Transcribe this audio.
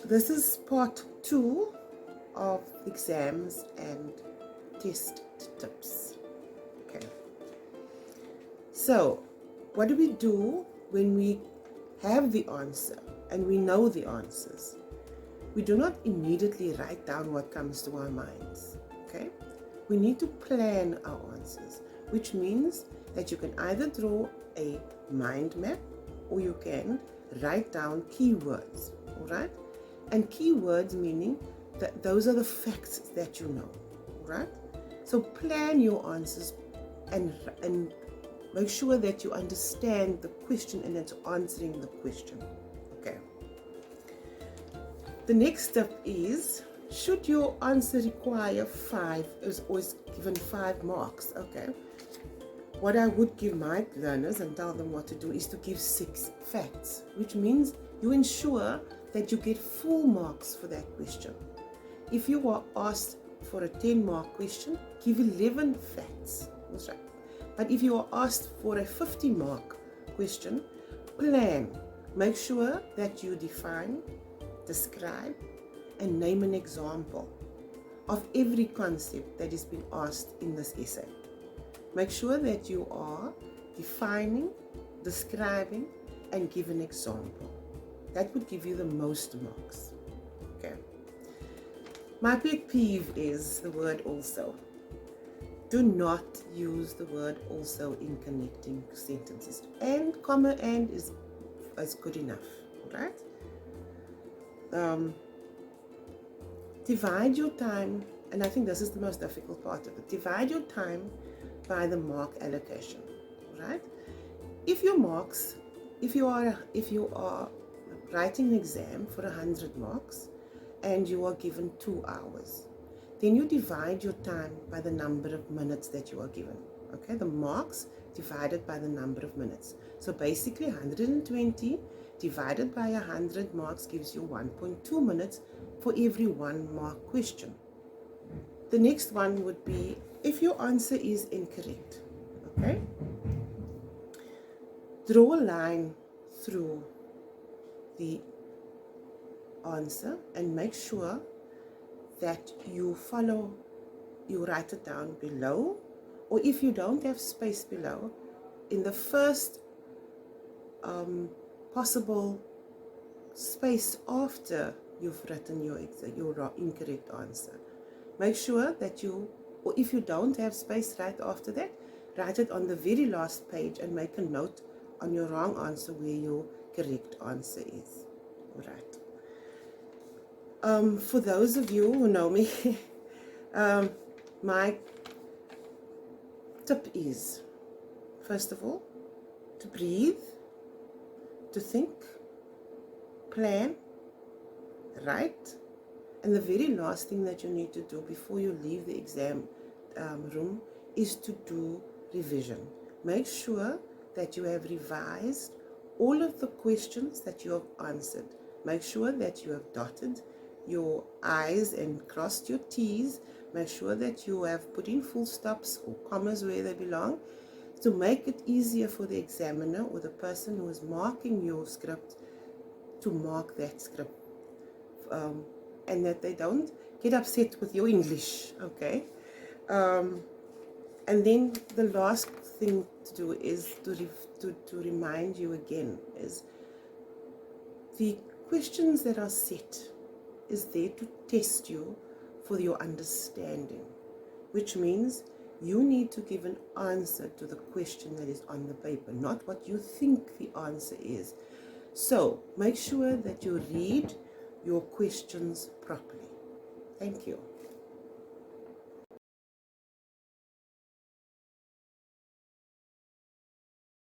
This is part 2 of exams and test tips. Okay. So, what do we do when we have the answer and we know the answers? We do not immediately write down what comes to our minds. Okay? We need to plan our answers, which means that you can either draw a mind map or you can write down keywords. All right? And keywords meaning that those are the facts that you know. Right? So plan your answers and make sure that you understand the question and it's answering the question. Okay. The next step is, should your answer require 5, is always given 5 marks. Okay. What I would give my learners and tell them what to do is to give 6 facts, which means you ensure that you get full marks for that question. If you are asked for a 10-mark question, give 11 facts. That's right. But if you are asked for a 50-mark question, plan. Make sure that you define, describe, and name an example of every concept that is being asked in this essay. Make sure that you are defining, describing, and give an example. That would give you the most marks. Okay. My big peeve is the word also. Do not use the word also in connecting sentences. And, comma, and is good enough, right? Divide your time, and I think this is the most difficult part of it. Divide your time by the mark allocation, right? If you are writing an exam for 100 marks and you are given 2 hours, then you divide your time by the number of minutes that you are given. Okay, the marks divided by the number of minutes. So basically 120 divided by 100 marks gives you 1.2 minutes for every 1 mark question. The next one would be, if your answer is incorrect, okay, draw a line through the answer and make sure that you write it down below, or if you don't have space below, in the first possible space after you've written your incorrect answer. Make sure that or if you don't have space right after that, write it on the very last page and make a note on your wrong answer where your correct answer is. All right. For those of you who know me, my tip is, first of all, to breathe, to think, plan, write, and the very last thing that you need to do before you leave the exam room is to do revision. Make sure that you have revised all of the questions that you have answered. Make sure that you have dotted your I's and crossed your T's. Make sure that you have put in full stops or commas where they belong, to make it easier for the examiner or the person who is marking your script to mark that script, and that they don't get upset with your English. Okay. And then the last thing to do is to remind you again, is the questions that are set is there to test you for your understanding, which means you need to give an answer to the question that is on the paper, not what you think the answer is. So make sure that you read your questions properly. Thank you.